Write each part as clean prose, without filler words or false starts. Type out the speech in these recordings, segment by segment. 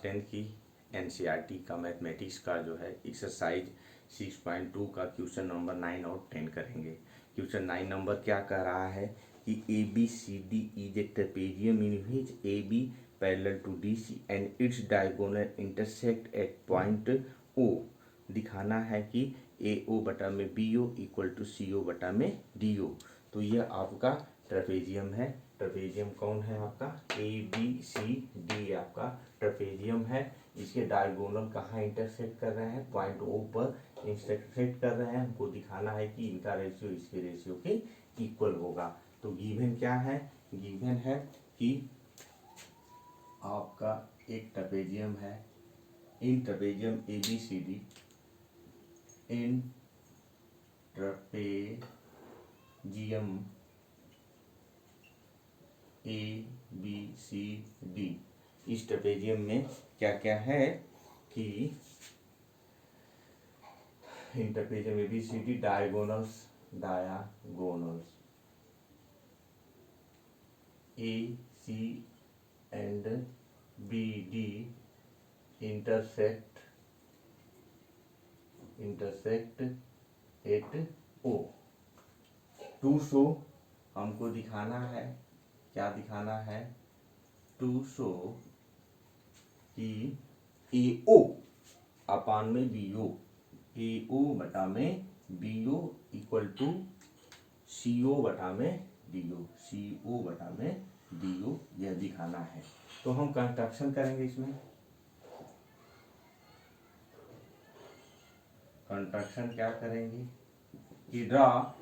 10th की NCERT का mathematics का जो है एक्सरसाइज 6.2 का क्वेश्चन नंबर 9 और 10 करेंगे। क्वेश्चन 9 नंबर क्या कह रहा है कि ABCD is a trapezium in which AB parallel to DC and its diagonal intersect at point O। दिखाना है कि AO बटा में BO इक्वल टू CO बटा में DO। तो यह आपका ट्रेपेजियम है। ट्रेपेजियम कौन है आपका? ABCD आपका ट्रेपेजियम है। इसके डायगोनल कहाँ इंटरसेक्ट कर रहे हैं? पॉइंट O पर इंटरसेक्ट कर रहे हैं। हमको दिखाना है कि इनका रेशियो इसके रेशियो के इक्वल होगा। तो गिवन क्या है? गिवन है कि आपका एक ट्रेपेजियम है। In trapezium ABCD, in trapezium ABCD, इस ट्रेपेजियम में क्या क्या है कि in trapezium ABCD diagonals AC and BD intersect at O। To show हमको दिखाना है, क्या दिखाना है? टू शो कि AO अपान में BO, AO बटा में BO इक्वल टू CO बटा में DO, CO बटा में DO, यह दिखाना है। तो हम कंस्ट्रक्शन करेंगे। इसमें कंस्ट्रक्शन क्या करेंगे कि draw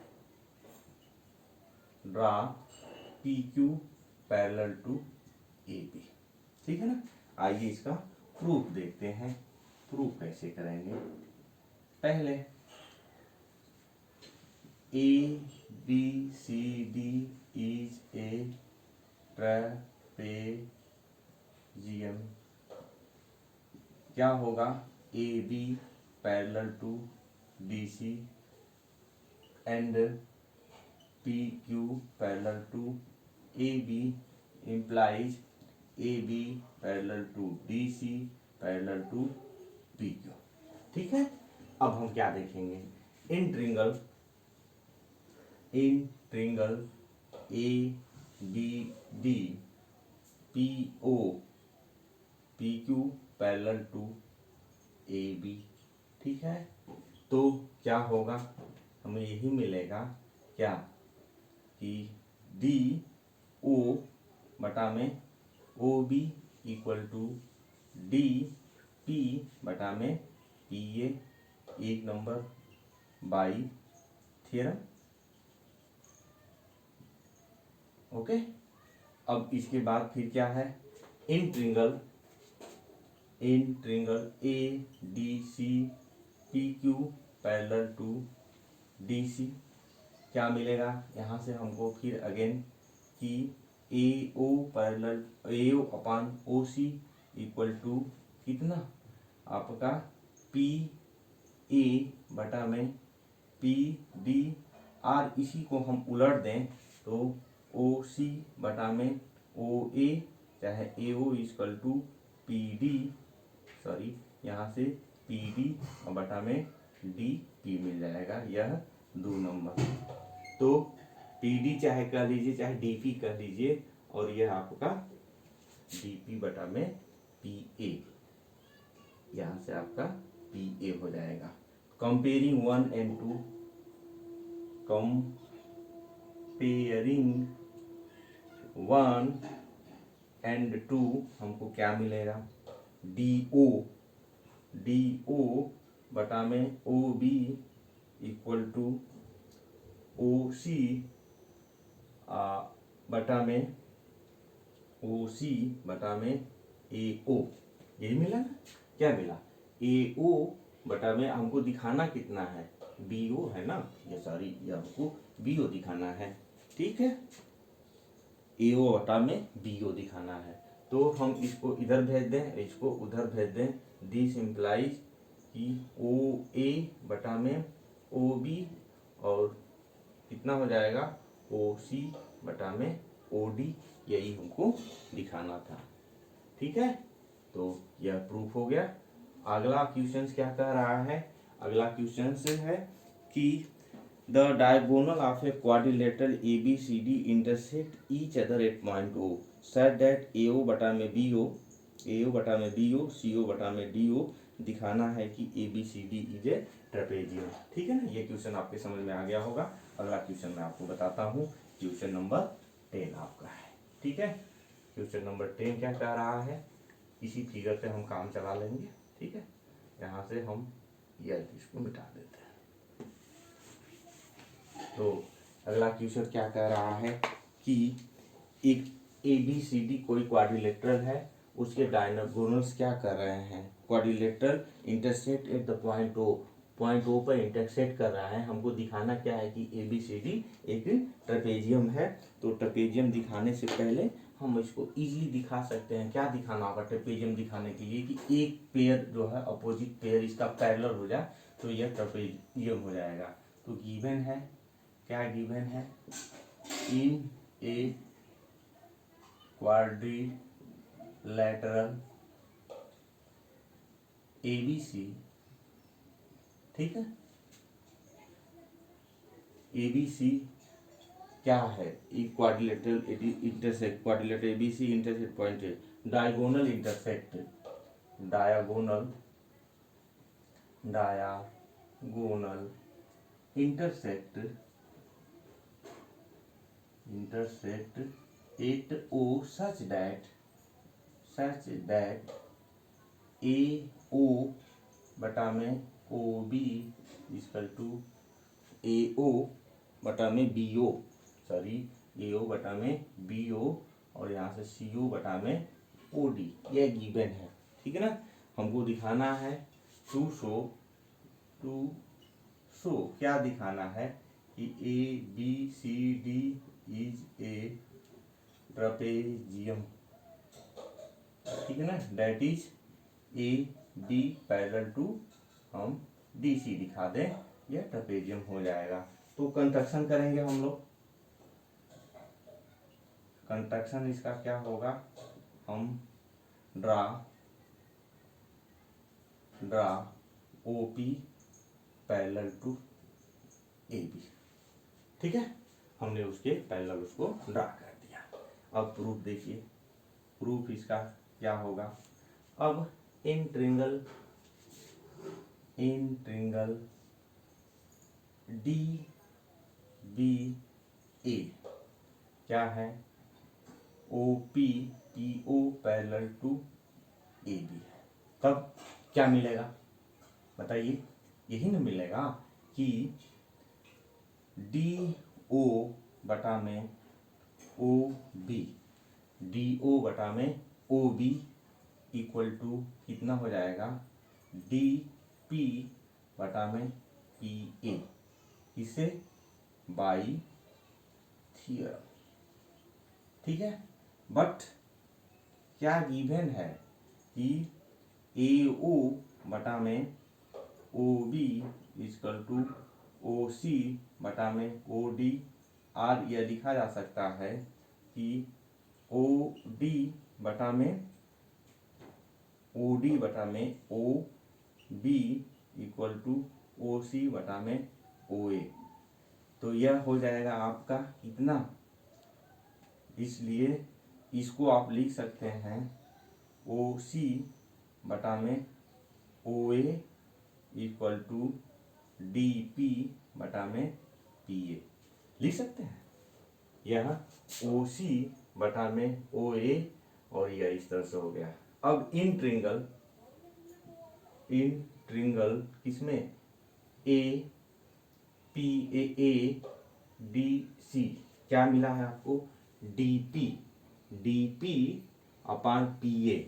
PQ parallel to AB। ठीक है ना? आइए इसका प्रूफ देखते हैं। प्रूफ कैसे करेंगे? पहले ABCD इज ए ट्रेपेजियम। क्या होगा? AB parallel to DC and PQ parallel to AB implies AB parallel to DC parallel to PQ। ठीक है? अब हम क्या देखेंगे? In triangle ABD PO PQ parallel to AB। ठीक है? तो क्या होगा? हमें यही मिलेगा क्या कि DO बटा में OB इक्वल टू DP बटा में PA, 1 number by theorem. Okay. अब इसके बाद फिर क्या है? In triangle ADC PQ parallel to DC। क्या मिलेगा यहाँ से हमको? फिर अगेन कि AO upon OC equal to कितना? आपका PA बटा में PD, और इसी को हम उलट दें तो OC बटा में OA, चाहे AO equal to PD, sorry यहाँ से PD बटा में DP मिल जाएगा। यह 2 नंबर। तो PD चाहे कह लीजिए, चाहे DP कह लीजिए, और यह आपका DP बटा में PA, यहाँ से आपका PA हो जाएगा। कंपेयरिंग 1 and 2, कंपेयरिंग 1 and 2 हमको क्या मिलेगा? DO बटा में OB इक्वल टू OC बटा में AO। यही मिला ना? क्या मिला? AO बटा में हमको दिखाना कितना है? BO है ना? ये सॉरी, ये हमको BO दिखाना है। ठीक है? AO बटा में BO दिखाना है। तो हम इसको इधर भेज दें, इसको उधर भेज दें। दिस इम्प्लाइज कि OA बटा में OB और कितना हो जाएगा? OC बटा में OD। यही हमको दिखाना था। ठीक है? तो यह प्रूफ हो गया। अगला क्वेश्चन क्या कह रहा है, अगला क्वेश्चन है कि the diagonal of a quadrilateral A B C D intersect each other at point O such that A O बटा में बी ओ सी ओ बटा में डी ओ दिखाना है कि A B C D is a trapezium. ठीक है ना, ये क्वेश्चन आपके समझ में आ गया होगा। अगला क्वेश्चन मैं आपको बताता हूँ, क्वेश्चन नंबर 10 आपका है। ठीक है, क्वेश्चन नंबर 10 क्या कह रहा है, इसी फिगर पे हम काम चला लेंगे। ठीक है, यहाँ से हम यह इसको मिटा देते हैं। तो अगला क्वेश्चन क्या कह रहा है कि एक ए बी सी डी कोई क्वाड्रिलेटरल है, उसके डायगोनल्स क्या कर रहे हैं, quadrilateral intersect at the point O पर इंटरसेक्ट कर रहा है। हमको दिखाना क्या है कि ए बी सी डी एक ट्रेपेजियम है। तो ट्रेपेजियम दिखाने से पहले हम इसको इजीली दिखा सकते हैं। क्या दिखाना होगा ट्रेपेजियम दिखाने के लिए कि एक पेयर जो है अपोजिट पेयर इसका पैरेलल हो जाए तो यह ट्रेपेजियम हो जाएगा। तो गिवन है, क्या गिवन है, इन ए क्वाड्रिलेटरल ABC, ठीक है, ABC क्या है, एक quadrilateral intersect, quadrilateral ABC intersect point है, diagonal intersect, diagonal intersect at O such that AO बटा में OB इक्वल टू AO बटा में BO, सॉरी AO बटा में BO और यहाँ से CO बटा में OD, यह गिवन है। ठीक है ना, हमको दिखाना है टू शो क्या दिखाना है कि ABCD इज ए ट्रेपेजियम। ठीक है ना, that is AB parallel to हम DC दिखा दें, यह ट्रेपेजियम हो जाएगा। तो कंस्ट्रक्शन करेंगे हम लोग। कंस्ट्रक्शन इसका क्या होगा, हम draw OP parallel to AB। ठीक है, हमने उसके पैरेलल उसको ड्रा कर दिया। अब प्रूफ देखिए, प्रूफ इसका क्या होगा। अब इन ट्रिंगल DBA क्या है, OPPO पैरेलल टू AB है। तब क्या मिलेगा बताइए, यही ना मिलेगा कि DO बटा में OB, DO बटा में OB इक्वल टू कितना हो जाएगा, DP बटा में PA, इसे बाई थ्योरम। ठीक है, बट क्या गिवन है कि AO बटा में OB इक्वल टू OC बटा में OD, और यह लिखा जा सकता है कि OD बटा में OB इक्वल टू OC बटा में OA। तो यह हो जाएगा आपका कितना, इसलिए इसको आप लिख सकते हैं OC बटा में OA इक्वल टू DP बटा में PA लिख सकते हैं। यह OC बटा में OA और यह इस तरह से हो गया। अब इन ट्रिंगल किसमें, ADC क्या मिला है आपको, DP अपान PA,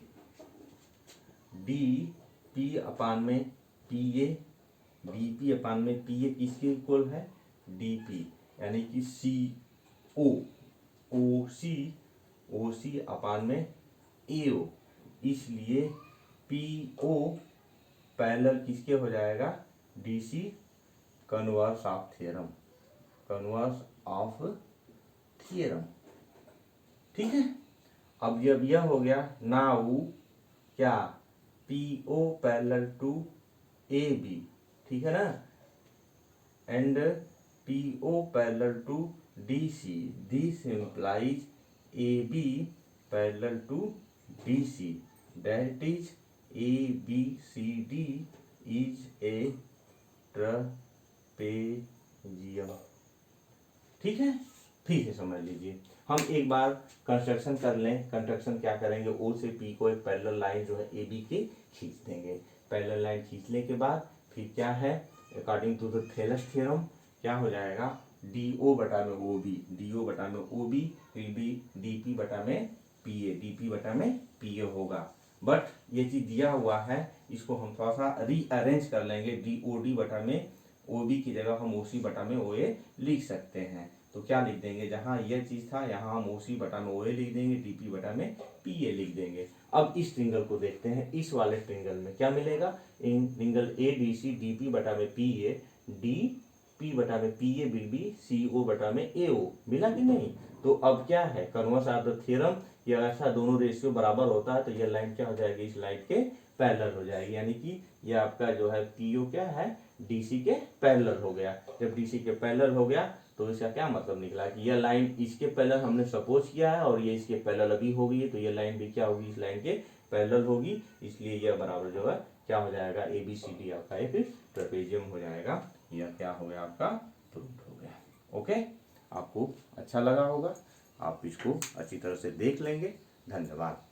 DP अपान में PA, DP अपान में PA किसके इक्वल है, DP, यानी कि OC अपान में AO, इसलिए PO पैरेलल किसके हो जाएगा, DC, कन्वर्स ऑफ थियरम। ठीक है, अब जब यह हो गया, नाउ क्या, PO पैरेलल टू AB, ठीक है ना, and PO parallel to DC, this implies AB parallel to DC, that is ABCD is a trapezium. ठीक है, फिर से समझ लीजिए, हम एक बार कंस्ट्रक्शन कर लें। कंस्ट्रक्शन क्या करेंगे, O से P को एक पैरेलल लाइन जो है AB के खींच देंगे। पैरेलल लाइन खींचने के बाद फिर क्या है, according to the Thales theorem क्या हो जाएगा, DO बटा में OB, DO बटा में OB विल बी DP बटा में PA, DP बटा में PA होगा। बट ये चीज दिया हुआ है, इसको हम थोड़ा सा रीअरेंज कर लेंगे। DOD बटा में OB की जगह हम OC बटा में OA लिख सकते हैं। तो क्या लिख देंगे, जहां यह चीज था यहाँ हम OC बटा में OA लिख देंगे, DP बटा में PA लिख देंगे। अब इस ट्रिंगल को देखते हैं, इस वाले ट्रिंगल में क्या मिलेगा, इन ट्रिंगल ADC DP बटा में PA, DP बटा में PA विल बी CO बटा में AO, मिला कि नहीं। तो अब क्या है, कन्वर्स ऑफ द थ्योरम, ये ऐसा दोनों रेशियो बराबर होता है तो ये लाइन क्या हो जाएगी, इस लाइन के पैरेलल हो जाएगी, यानी कि ये आपका जो है PO क्या है, DC के पैरेलल हो गया। जब DC के पैरेलल हो गया तो इसका क्या मतलब निकला कि यह लाइन इसके पैरेलल हमने सपोज किया है और ये इसके पैरेलल अभी हो गई है, तो ये लाइन भी क्या होगी, इस लाइन के पैरेलल होगी, इसलिए यह बराबर जो है क्या हो जाएगा, ABCD आपका एक ट्रेपेजियम हो जाएगा। यह क्या हो गया, आपका प्रूफ हो गया। ओके, आपको अच्छा लगा होगा, आप इसको अच्छी तरह से देख लेंगे। धन्यवाद।